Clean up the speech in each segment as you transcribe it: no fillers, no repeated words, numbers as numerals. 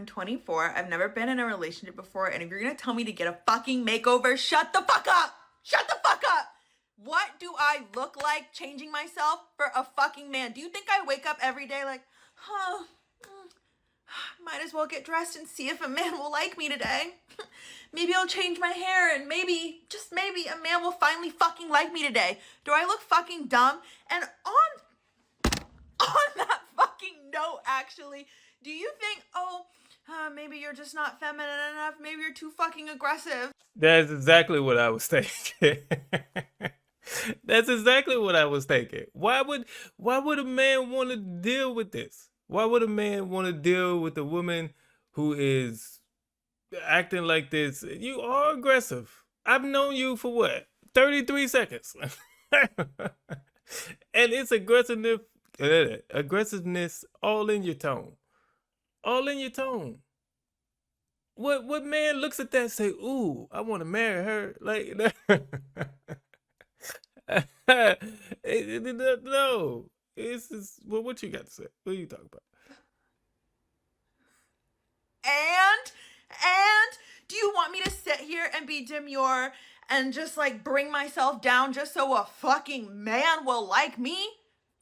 24. I've never been in a relationship before. And if you're going to tell me to get a fucking makeover, shut the fuck up. Shut the fuck up. What do I look like changing myself for a fucking man? Do you think I wake up every day like, might as well get dressed and see if a man will like me today. Maybe I'll change my hair and maybe, just maybe, a man will finally fucking like me today. Do I look fucking dumb? And on that fucking note, actually, do you think, maybe you're just not feminine enough? Maybe you're too fucking aggressive? That's exactly what I was thinking. That's exactly what I was thinking. Why would a man want to deal with this? Why would a man want to deal with a woman who is acting like this? You are aggressive. I've known you for what? 33 seconds. And it's aggressiveness all in your tone. All in your tone. What man looks at that and say, ooh, I want to marry her? Like, no. Well, what you got to say? What are you talking about? And do you want me to sit here and be demure and just like bring myself down just so a fucking man will like me?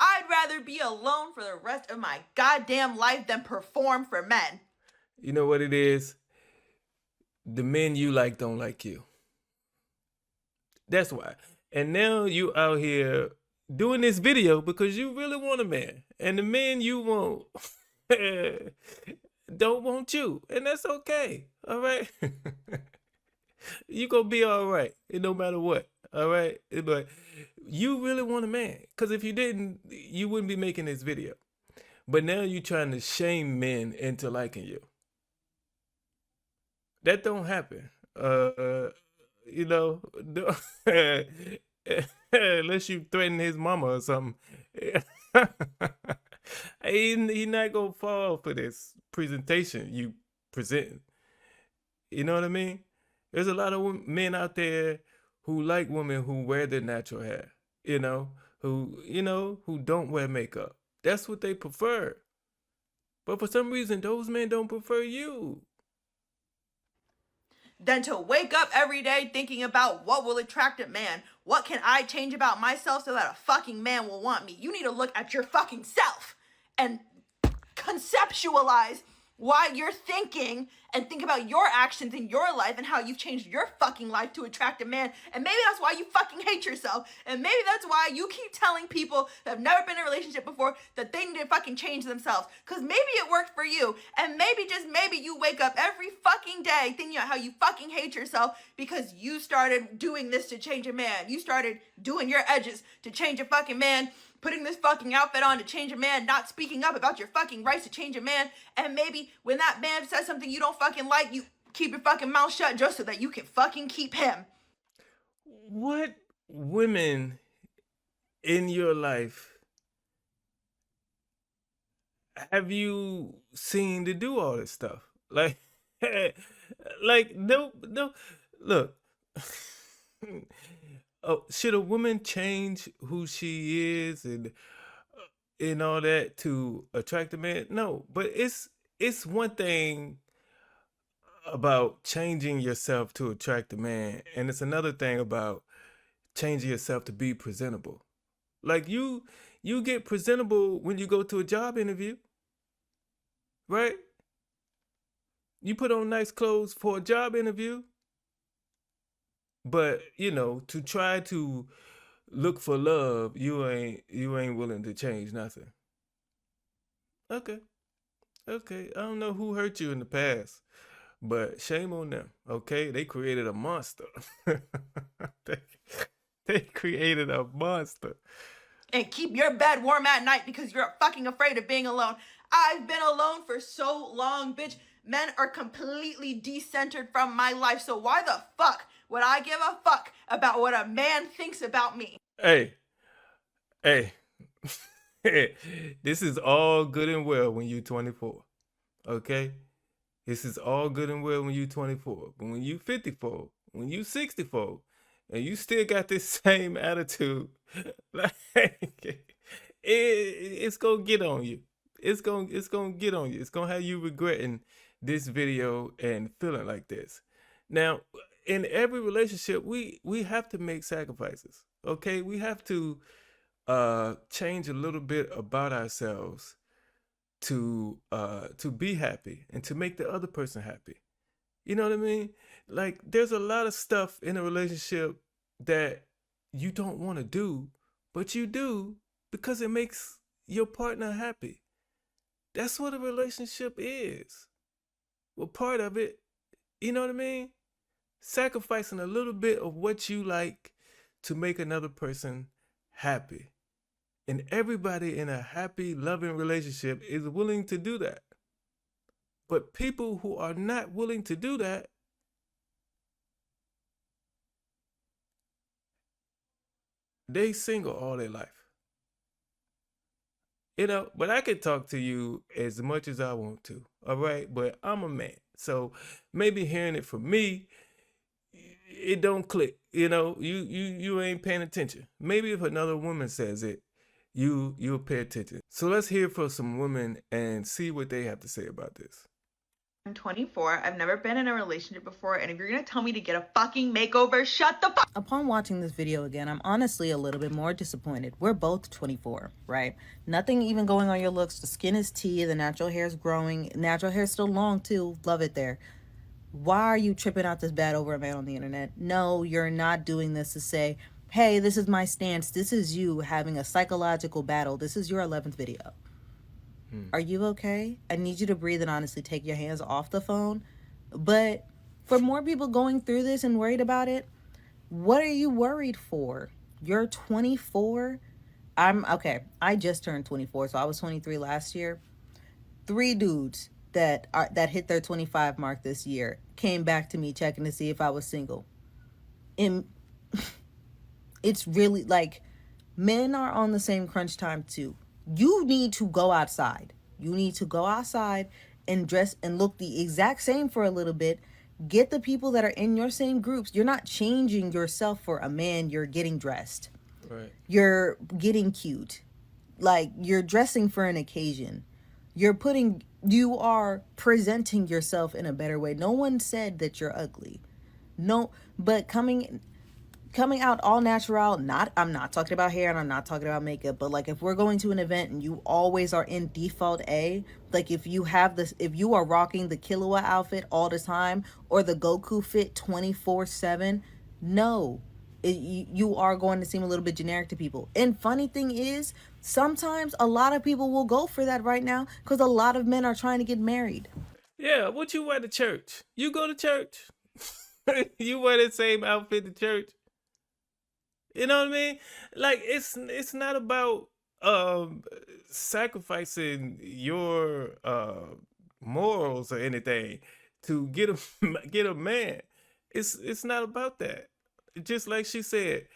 I'd rather be alone for the rest of my goddamn life than perform for men. You know what it is? The men you like don't like you. That's why. And now you out here doing this video because you really want a man. And the men you want don't want you. And that's okay. All right? You gonna be all right. No matter what. All right? But you really want a man. Because if you didn't, you wouldn't be making this video. But now you're trying to shame men into liking you. That don't happen. Unless you threaten his mama or something. He not gonna fall for this presentation you present. You know what I mean? There's a lot of men out there who like women who wear their natural hair. Who don't wear makeup. That's what they prefer. But for some reason, those men don't prefer you. Than to wake up every day thinking about what will attract a man. What can I change about myself so that a fucking man will want me? You need to look at your fucking self and conceptualize why you're thinking and think about your actions in your life and how you've changed your fucking life to attract a man. And maybe that's why you fucking hate yourself. And maybe that's why you keep telling people that have never been in a relationship before that they need to fucking change themselves. Because maybe it worked for you. And maybe, just maybe, you wake up every fucking day thinking about how you fucking hate yourself because you started doing this to change a man. You started doing your edges to change a fucking man, putting this fucking outfit on to change a man, not speaking up about your fucking rights to change a man. And maybe when that man says something you don't fucking like, you keep your fucking mouth shut just so that you can fucking keep him. What women in your life have you seen to do all this stuff? Like, no, look. Oh, should a woman change who she is and all that to attract a man? No, but it's one thing about changing yourself to attract a man, and it's another thing about changing yourself to be presentable. Like you get presentable when you go to a job interview, right? You put on nice clothes for a job interview. But to try to look for love, you ain't willing to change nothing. Okay. I don't know who hurt you in the past, but shame on them. Okay, they created a monster. they created a monster. And keep your bed warm at night because you're fucking afraid of being alone. I've been alone for so long, bitch. Men are completely decentered from my life. So why the fuck would I give a fuck about what a man thinks about me? Hey. This is all good and well when you're 24. Okay? This is all good and well when you're 24. But when you're 54, when you're 64, and you still got this same attitude, like it's gonna get on you. It's gonna get on you. It's gonna have you regretting this video and feeling like this. Now, in every relationship, we have to make sacrifices. Okay, we have to change a little bit about ourselves to be happy and to make the other person happy. You know what I mean? Like there's a lot of stuff in a relationship that you don't want to do, but you do because it makes your partner happy. That's what a relationship is. Well, part of it, you know what I mean? Sacrificing a little bit of what you like to make another person happy. And everybody in a happy, loving relationship is willing to do that. But people who are not willing to do that, they single all their life. You know, but I could talk to you as much as I want to. All right. But I'm a man. So maybe hearing it from me, it don't click. You know, you ain't paying attention. Maybe if another woman says it, you'll pay attention. So let's hear from some women and see what they have to say about this. I'm 24. I've never been in a relationship before, and if you're gonna tell me to get a fucking makeover, shut the fuck. Upon watching this video again, I'm honestly a little bit more disappointed. We're both 24, right? Nothing even going on your looks. The skin is tea, the natural hair is growing. Natural hair is still long too. Love it there. Why are you tripping out this bad over a man on the internet? No, you're not doing this to say, hey, this is my stance. This is you having a psychological battle. This is your 11th video. Are you okay? I need you to breathe and honestly take your hands off the phone. But for more people going through this and worried about it, what are you worried for? You're 24. I just turned 24, so I was 23 last year. 3 dudes that hit their 25 mark this year came back to me checking to see if I was single. And it's really like men are on the same crunch time too. You need to go outside. You need to go outside and dress and look the exact same for a little bit. Get the people that are in your same groups. You're not changing yourself for a man. You're getting dressed. Right. You're getting cute. Like you're dressing for an occasion. You are presenting yourself in a better way. No one said that you're ugly. No, but coming out all natural, I'm not talking about hair and I'm not talking about makeup, but like if we're going to an event and you always are in default A, like if you are rocking the Killua outfit all the time or the Goku fit 24/7, no, you are going to seem a little bit generic to people. And funny thing is, sometimes a lot of people will go for that right now because a lot of men are trying to get married. Yeah, what you wear to church? You go to church? You wear the same outfit to church? You know what I mean? Like it's not about sacrificing your morals or anything to get a get a man. It's not about that. Just like she said,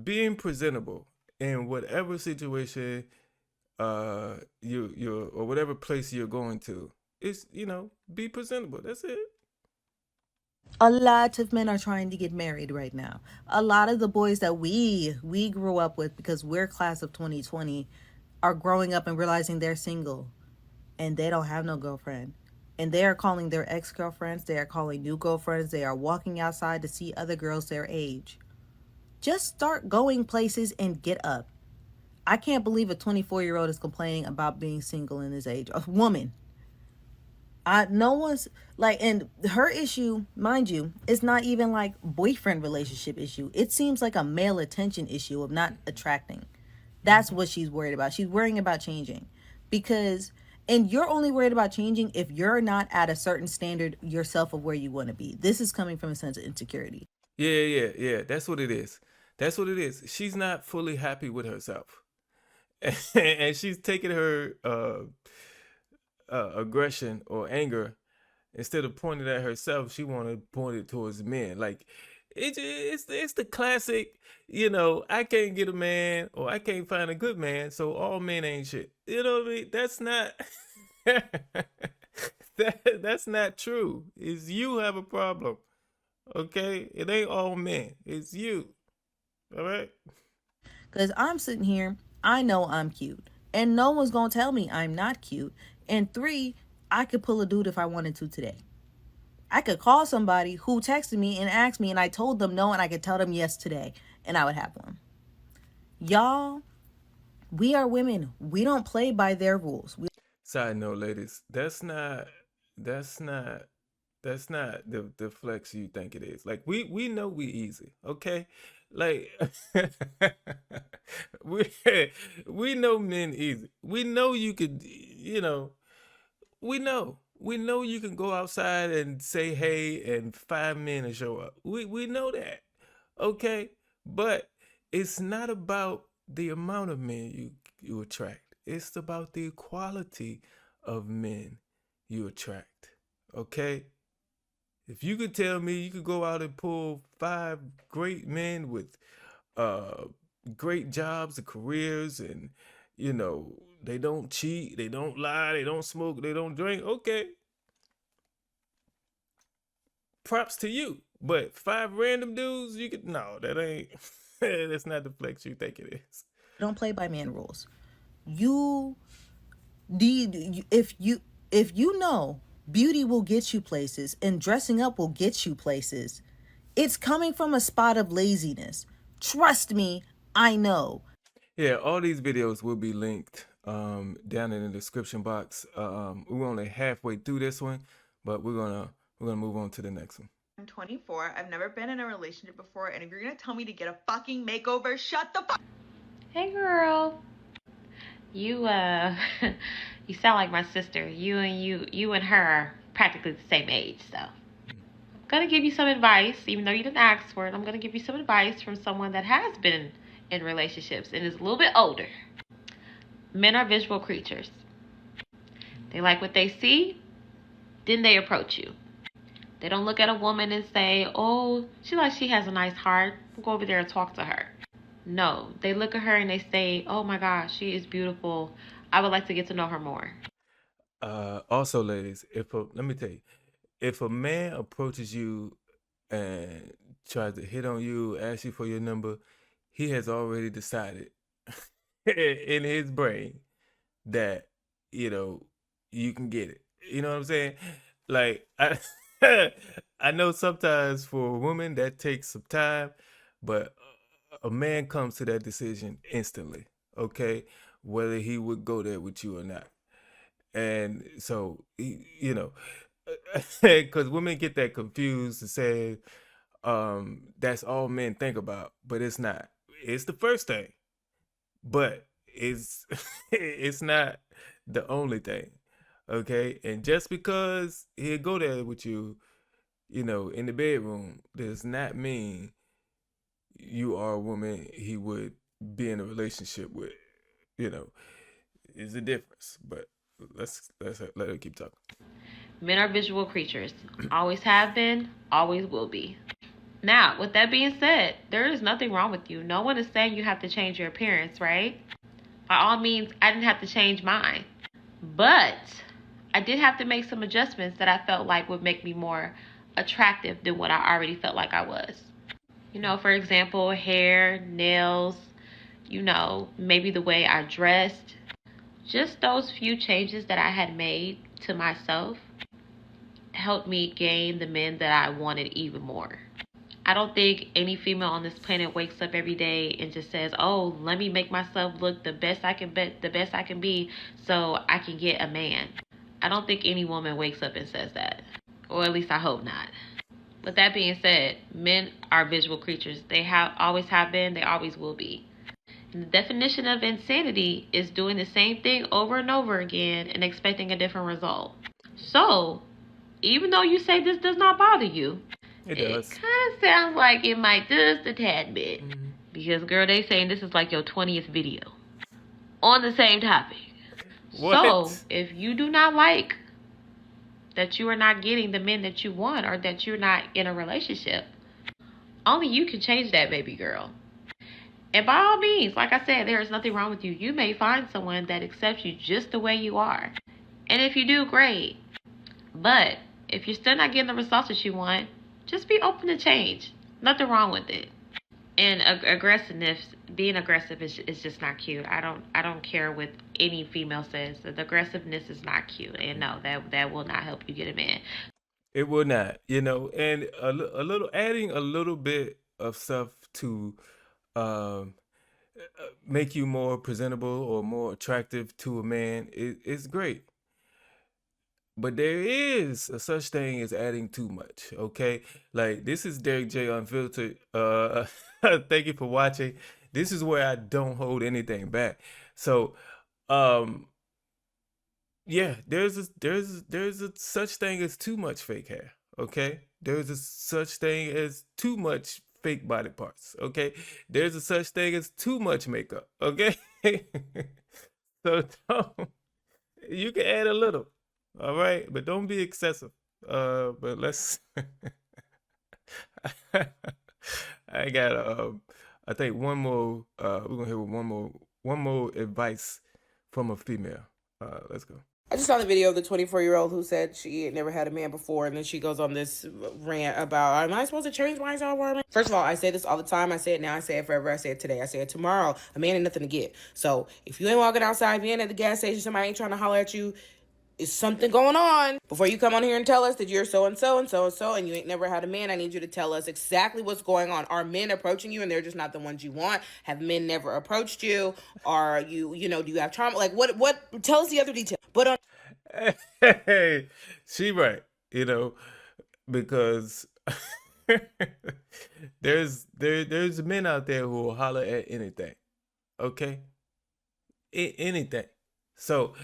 being presentable in whatever situation you or whatever place you're going to. It's be presentable. That's it. A lot of men are trying to get married right now. A lot of the boys that we grew up with, because we're class of 2020, are growing up and realizing they're single and they don't have no girlfriend. And they are calling their ex-girlfriends, they are calling new girlfriends, they are walking outside to see other girls their age. Just start going places and get up. I can't believe a 24-year-old is complaining about being single in this age. A woman. No one's like, and her issue, mind you, is not even like boyfriend relationship issue. It seems like a male attention issue of not attracting. That's what she's worried about. She's worrying about changing and you're only worried about changing if you're not at a certain standard yourself of where you want to be. This is coming from a sense of insecurity. Yeah. That's what it is. That's what it is. She's not fully happy with herself. And she's taking her aggression or anger, instead of pointing at herself, she want to point it towards men. Like it's the classic, I can't get a man or I can't find a good man, so all men ain't shit. You know what I mean? That's not that's not true. It's you have a problem. Okay? It ain't all men. It's you. All right? Because I'm sitting here, I know I'm cute. And no one's going to tell me I'm not cute. And 3, I could pull a dude if I wanted to today. I could call somebody who texted me and asked me, and I told them no, and I could tell them yes today, and I would have one. Y'all, we are women. We don't play by their rules. Side note, ladies, that's not the flex you think it is. Like we know we easy, okay? Like we we know men easy. We know you could, we know you can go outside and say hey and 5 men to show up. We know that, okay? But it's not about the amount of men you attract. It's about the quality of men you attract, okay? If you could tell me you could go out and pull 5 great men with uh great jobs and careers, and they don't cheat, they don't lie, they don't smoke, they don't drink, okay, props to you. But 5 random dudes, you could, no, that ain't that's not the flex you think it is. Don't play by man rules. If you know beauty will get you places and dressing up will get you places, it's coming from a spot of laziness. Trust me, I know. Yeah, all these videos will be linked down in the description box. We're only halfway through this one, but we're gonna move on to the next one. I'm 24. I've never been in a relationship before, and if you're gonna tell me to get a fucking makeover, shut the fuck. Hey girl, you you sound like my sister. You and her are practically the same age, so I'm gonna give you some advice, even though you didn't ask for it. I'm gonna give you some advice from someone that has been in relationships and is a little bit older. Men are visual creatures. They like what they see, then they approach you. They don't look at a woman and say, oh, she has a nice heart, we'll go over there and talk to her. No, they look at her and they say, oh my gosh, she is beautiful, I would like to get to know her more. Also, ladies, let me tell you, if a man approaches you and tries to hit on you, ask you for your number, he has already decided in his brain that you can get it. You know what I'm saying? Like I know sometimes for a woman that takes some time, but a man comes to that decision instantly, okay, whether he would go there with you or not. And so because women get that confused and say that's all men think about, but it's not. It's the first thing, but it's it's not the only thing, okay? And just because he'll go there with you, in the bedroom, does not mean you are a woman he would be in a relationship with. Is a difference. But let's let her keep talking. Men are visual creatures. Always have been, always will be. Now, with that being said, there is nothing wrong with you. No one is saying you have to change your appearance, right? By all means, I didn't have to change mine. But I did have to make some adjustments that I felt like would make me more attractive than what I already felt like I was. For example, hair, nails, maybe the way I dressed. Just those few changes that I had made to myself helped me gain the men that I wanted even more. I don't think any female on this planet wakes up every day and just says, oh, let me make myself look the best I can be so I can get a man. I don't think any woman wakes up and says that. Or at least I hope not. With that being said, men are visual creatures. They always have been, they always will be. And the definition of insanity is doing the same thing over and over again and expecting a different result. So, even though you say this does not bother you, it does. It kind of sounds like it might just a tad bit. Mm-hmm. Because, girl, they saying this is like your 20th video on the same topic. What? So, if you do not like that you are not getting the men that you want or that you're not in a relationship, only you can change that, baby girl. And by all means, like I said, there is nothing wrong with you. You may find someone that accepts you just the way you are. And if you do, great. But if you're still not getting the results that you want, just be open to change. Nothing wrong with it. And aggressiveness, being aggressive is just not cute. I don't care what any female says. The aggressiveness is not cute, and no, that will not help you get a man. It will not, and a little adding a little bit of stuff to um, make you more presentable or more attractive to a man is great. But there is a such thing as adding too much, okay? Like, this is Derrick J Unfiltered. Thank you for watching. This is where I don't hold anything back. So, um, yeah, there's a such thing as too much fake hair, okay? There's a such thing as too much fake body parts, okay? There's a such thing as too much makeup, okay? So you can add a little, all right, but don't be excessive. But let's. I got I think one more. We're gonna hear one more advice from a female. Let's go. I just saw the video of the 24-year-old who said she had never had a man before, and then she goes on this rant about, am I supposed to change myself? First of all, I say this all the time. I say it now. I say it forever. I say it today. I say it tomorrow. A man ain't nothing to get. So if you ain't walking outside, if you ain't at the gas station, somebody ain't trying to holler at you, is something going on. Before you come on here and tell us that you're so-and-so and so-and-so and you ain't never had a man, I need you to tell us exactly what's going on. Are men approaching you and they're just not the ones you want? Have men never approached you? Are you, do you have trauma? Like, what, tell us the other detail. But on Hey, she right, because there's men out there who will holler at anything, okay? Anything. So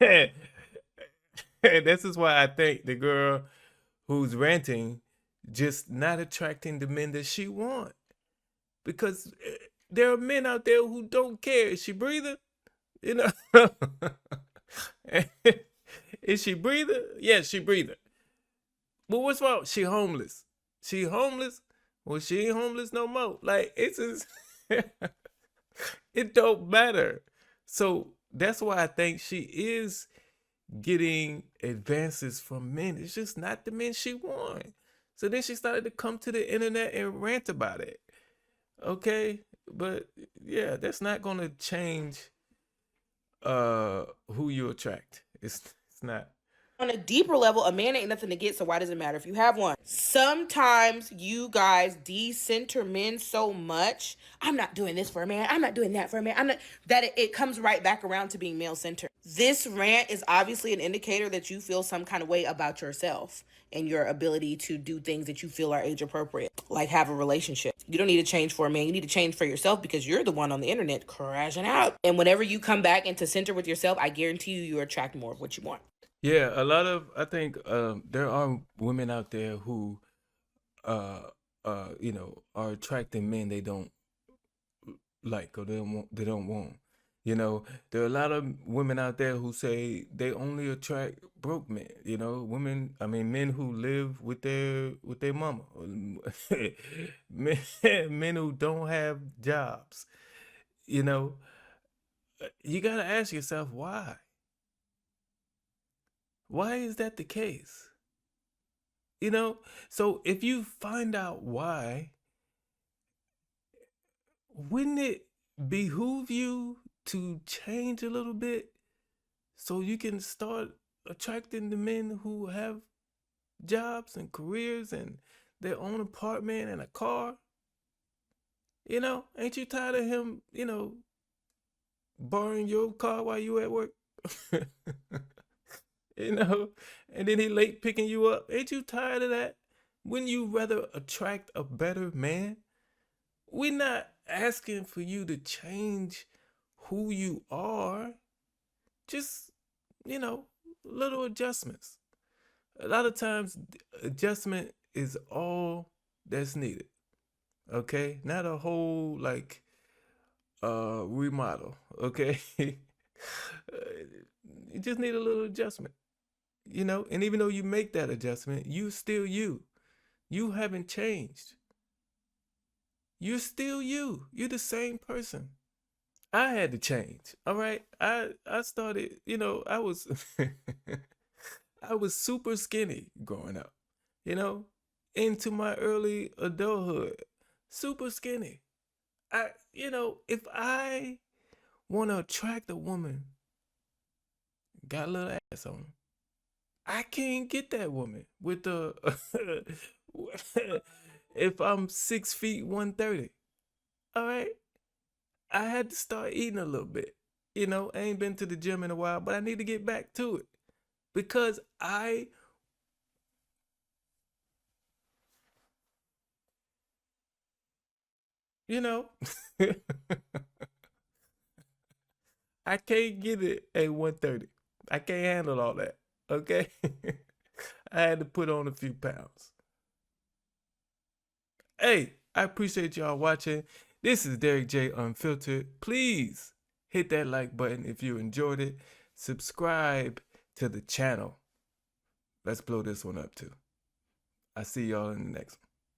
this is why I think the girl who's ranting just not attracting the men that she want, because there are men out there who don't care. Is she breathing? Is she breathing? Yes, she breathing. But what's wrong? She homeless. She homeless? Well, she ain't homeless no more. Like, it's just it don't matter. So that's why I think she is getting advances from men. It's just not the men she wants. So then she started to come to the internet and rant about it. Okay? But yeah, that's not gonna change who you attract. It's not. On a deeper level, a man ain't nothing to get, so why does it matter if you have one? Sometimes you guys decenter men so much. I'm not doing this for a man. I'm not doing that for a man. I'm not, that it comes right back around to being male-centered. This rant is obviously an indicator that you feel some kind of way about yourself and your ability to do things that you feel are age appropriate, like have a relationship. You don't need to change for a man. You need to change for yourself because you're the one on the internet crashing out. And whenever you come back into center with yourself, I guarantee you attract more of what you want. Yeah, I think there are women out there who are attracting men they don't like or they don't want. There are a lot of women out there who say they only attract broke men. Men who live with their mama, men who don't have jobs. You gotta ask yourself why. Why is that the case? So if you find out why, wouldn't it behoove you to change a little bit so you can start attracting the men who have jobs and careers and their own apartment and a car? Ain't you tired of him, borrowing your car while you at work? And then he late picking you up. Ain't you tired of that? Wouldn't you rather attract a better man? We're not asking for you to change who you are. Just, little adjustments. A lot of times, adjustment is all that's needed. Okay? Not a whole, remodel. Okay? You just need a little adjustment. And even though you make that adjustment, you still you. You haven't changed. You're still you. You're the same person. I had to change. All right. I started, I was I was super skinny growing up, into my early adulthood. super skinny. If I want to attract a woman, got a little ass on her, I can't get that woman with the if I'm 6 feet 130. All right. I had to start eating a little bit. I ain't been to the gym in a while, but I need to get back to it because I I can't get it at 130. I can't handle all that. Okay. I had to put on a few pounds. Hey, I appreciate y'all watching. This is Derrick J Unfiltered. Please hit that like button if you enjoyed it. Subscribe to the channel. Let's blow this one up too. I see y'all in the next one.